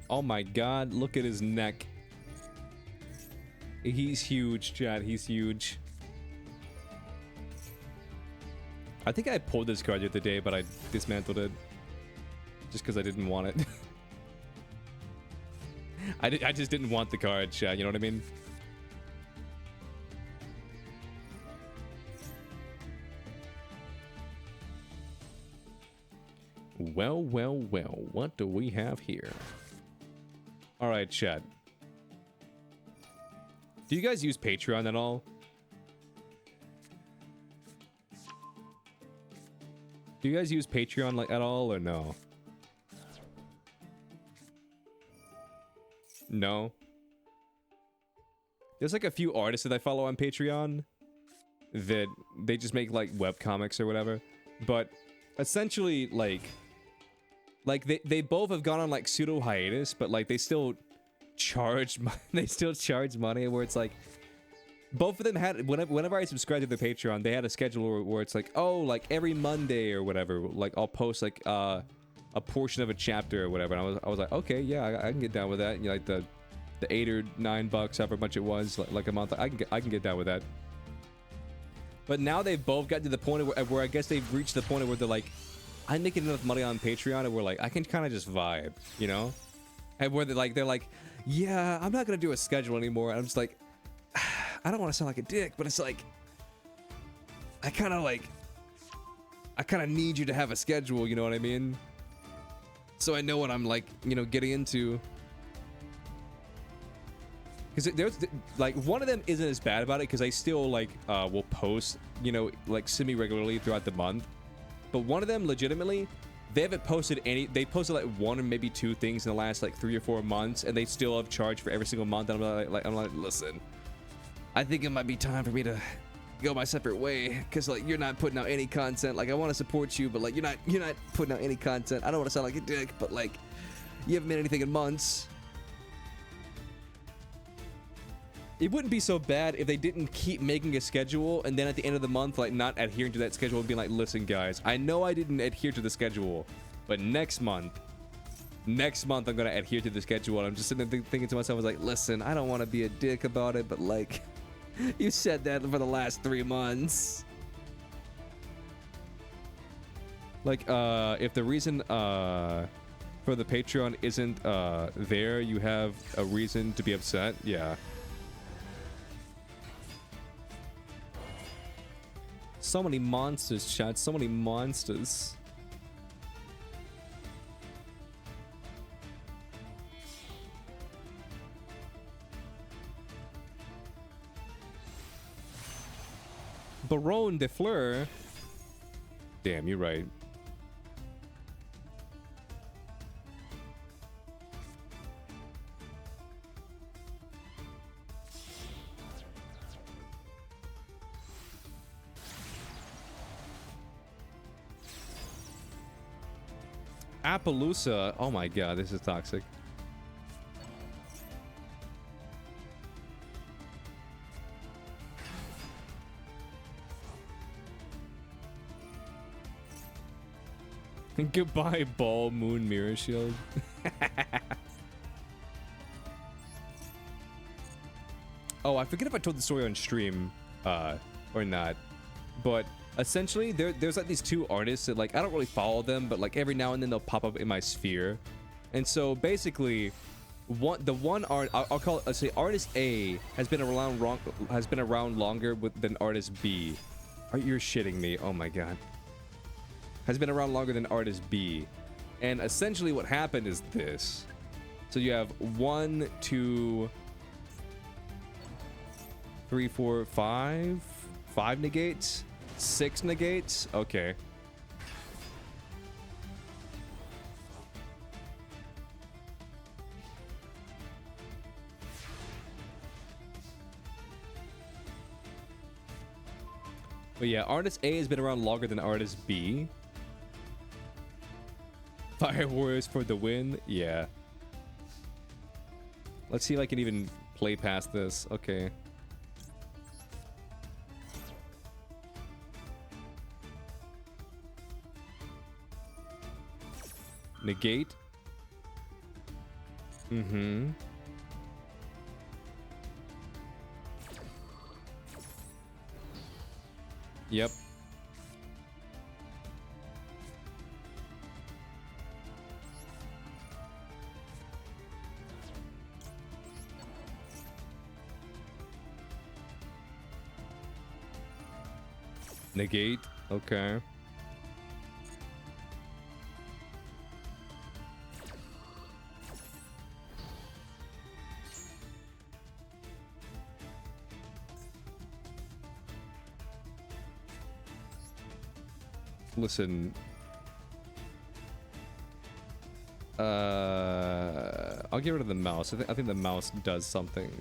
Oh my god, look at his neck. He's huge, Chad. He's huge. I think I pulled this card the other day, but I dismantled it. Just because I didn't want it. I just didn't want the card, Chad. You know what I mean? Well, well, well. What do we have here? Alright, Chad. Do you guys use Patreon at all? Do you guys use Patreon like at all or no? No? There's like a few artists that I follow on Patreon that they just make like webcomics or whatever. But essentially like they both have gone on like pseudo hiatus, but like they still charge money where it's like both of them had whenever I subscribed to the Patreon, they had a schedule where it's like, oh, like every Monday or whatever, like I'll post like a portion of a chapter or whatever. And I was like, okay, yeah, I can get down with that. You know, like the $8 or $9, however much it was, like a month, I can get down with that. But now they've both gotten to the point where I guess they've reached the point where they're like, I'm making enough money on Patreon and we're like, I can kind of just vibe, you know? And where they're like, yeah, I'm not gonna do a schedule anymore. And I'm just like, I don't want to sound like a dick, but it's like, I kind of need you to have a schedule, you know what I mean? So I know what I'm like, you know, getting into. Because there's like one of them isn't as bad about it because I still like will post, you know, like semi-regularly throughout the month. But one of them, legitimately, they haven't posted any. They posted like one or maybe two things in the last like 3 or 4 months, and they still have charged for every single month. And I'm like, listen, I think it might be time for me to go my separate way, because like you're not putting out any content. Like I want to support you, but like you're not putting out any content. I don't want to sound like a dick, but like you haven't made anything in months. It wouldn't be so bad if they didn't keep making a schedule and then at the end of the month, like not adhering to that schedule and being like, listen guys, I know I didn't adhere to the schedule, but next month I'm gonna adhere to the schedule. And I'm just sitting there thinking to myself, I was like, listen, I don't want to be a dick about it, but like, you said that for the last 3 months. Like, if the reason for the Patreon isn't there, you have a reason to be upset. Yeah. So many monsters, chat. So many monsters. Baron de Fleur. Damn, you're right. Appaloosa. Oh my god, this is toxic. Goodbye, ball, moon, mirror shield. Oh, I forget if I told the story on stream or not, but essentially there's like these two artists that like I don't really follow them, but like every now and then they'll pop up in my sphere. And so basically I'll call it, let's say artist A has been around longer than artist B. You're shitting me. Oh my god. Has been around longer than artist B. And essentially what happened is this. So you have 1, 2, 3, 4, 5 negates, 6 negates. Okay. But yeah, artist A has been around longer than artist B. Fire Warriors for the win. Yeah. Let's see if I can even play past this. Okay. Negate. Mm-hmm. Yep. Negate. Okay. Listen. I'll get rid of the mouse. I think the mouse does something.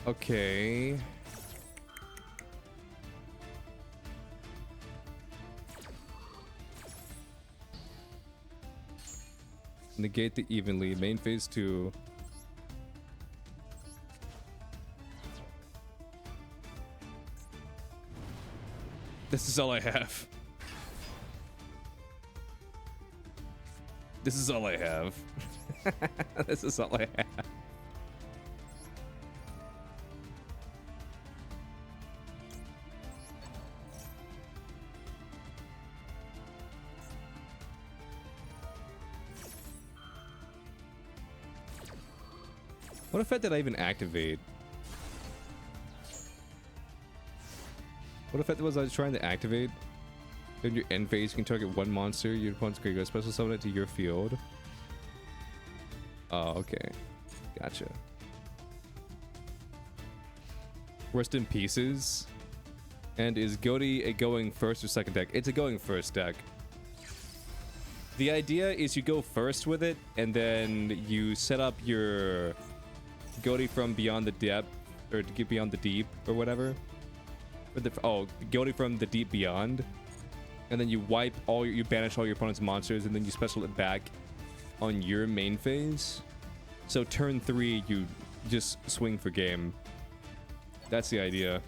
Okay. Negate the evenly. Main phase 2. This is all I have. This is all I have. This is all I have. What effect did I even activate? What effect was I trying to activate? In your end phase, you can target one monster. Your opponent's graveyard, special summon it to your field. Oh, okay. Gotcha. Rest in pieces. And is Goaty a going first or second deck? It's a going first deck. The idea is you go first with it, and then you set up your Goaty from beyond the depth, or to get beyond the deep, or whatever. Or Goaty from the deep beyond, and then you wipe you banish all your opponent's monsters, and then you special it back on your main phase. So turn 3, you just swing for game. That's the idea.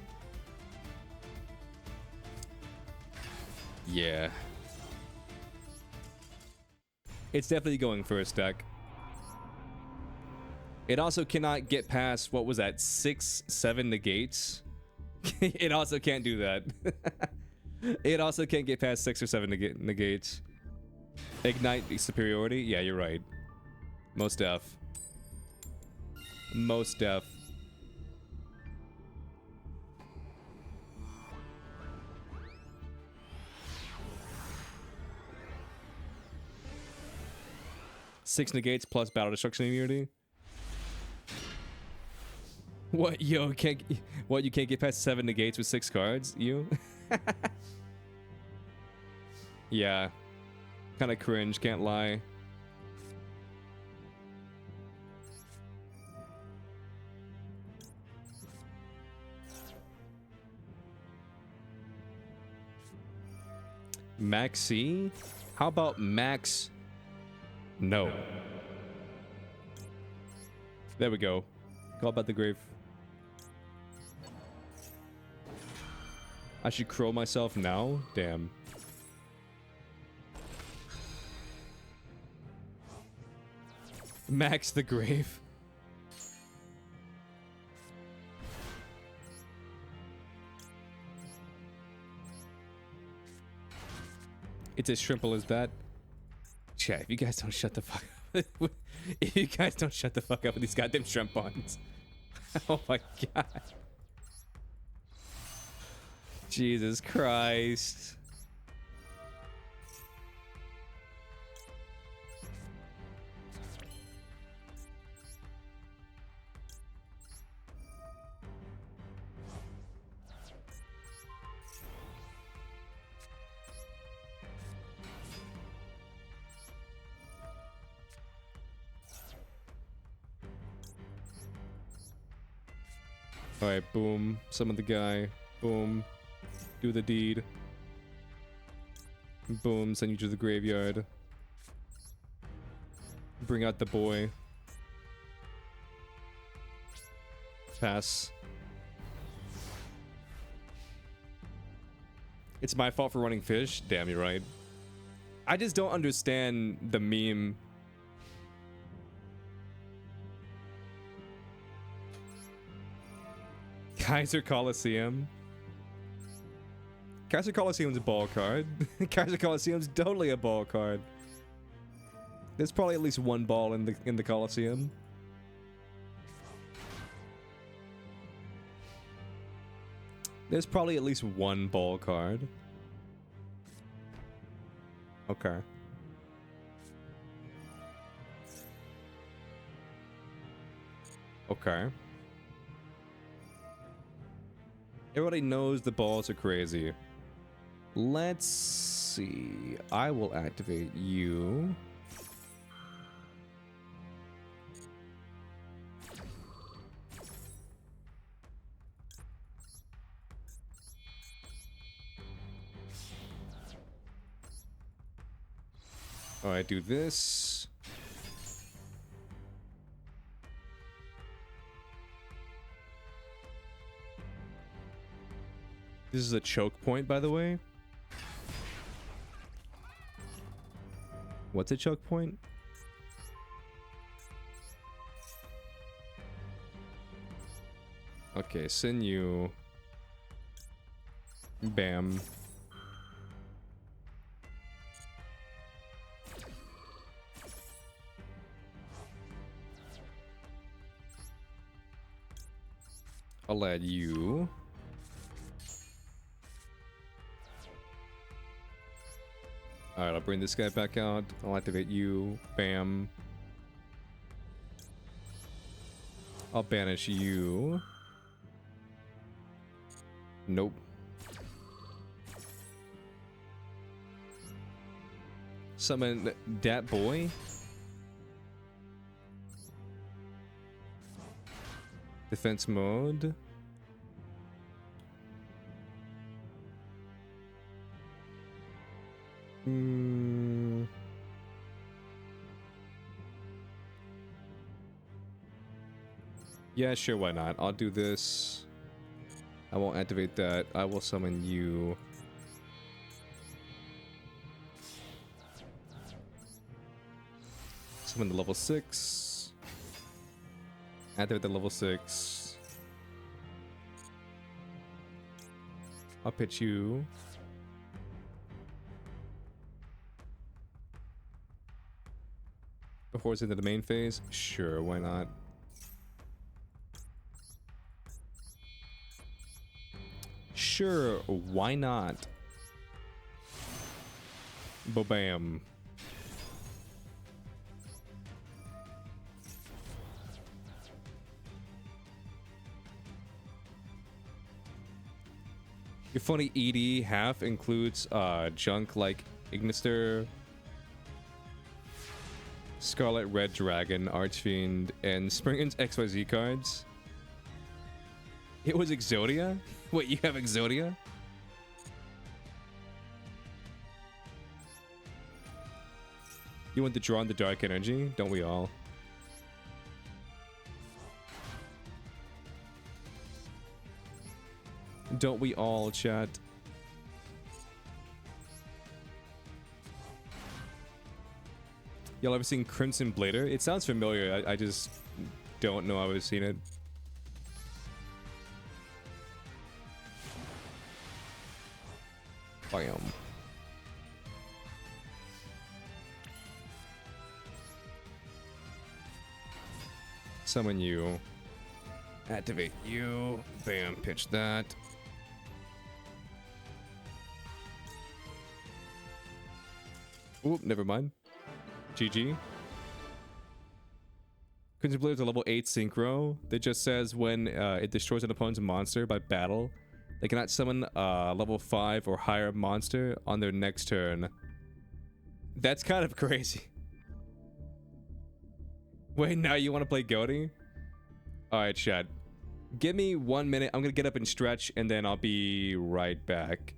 Yeah. It's definitely going first deck. It also cannot get past, what was that, 6, 7 negates? It also can't do that. It also can't get past 6 or 7 negates. Ignite superiority? Yeah, you're right. Most def. Most def. Six negates plus battle destruction immunity. What, yo, can't... What, you can't get past 7 negates with 6 cards? You? Yeah. Kinda cringe, can't lie. Max C? How about Max... No. There we go. Call about the grave. I should crow myself now? Damn. Max the grave. It's as simple as that. Chat, if you guys don't shut the fuck up. If you guys don't shut the fuck up with these goddamn shrimp buns. Oh my god. Jesus Christ. Alright, boom. Summon the guy. Boom. Do the deed. Boom. Send you to the graveyard. Bring out the boy. Pass. It's my fault for running fish? Damn, you're right. I just don't understand the meme. Kaiser Coliseum. Kaiser Coliseum's a ball card. Kaiser Coliseum's totally a ball card. There's probably at least one ball in the Coliseum. There's probably at least one ball card. Okay. Okay. Everybody knows the balls are crazy. Let's see. I will activate you. Alright, do this. This is a choke point, by the way. What's a choke point? Okay, send you. Bam. I'll add you. Alright, I'll bring this guy back out. I'll activate you. Bam. I'll banish you. Nope. Summon that boy. Defense mode. Yeah, sure, why not? I'll do this. I won't activate that. I will summon you. Summon the level 6. Activate the level 6. I'll pitch you. teleports into the main phase? Sure, why not? Sure, why not? Bam. Your funny ED half includes junk like Ignister, Scarlet Red Dragon, Archfiend, and Springen's XYZ cards. It was Exodia? Wait, you have Exodia? You want to draw in the dark energy? Don't we all? Don't we all, chat? Y'all ever seen Crimson Blader? It sounds familiar. I just don't know I've seen it. Bam. Summon you. Activate you. Bam, pitch that. Oop, never mind. GG. Crimson Blader is a level 8 synchro that just says when it destroys an opponent's monster by battle, they cannot summon a level 5 or higher monster on their next turn. That's kind of crazy. Wait, now you want to play Goaty? Alright, chat. Give me 1 minute. I'm gonna get up and stretch, and then I'll be right back.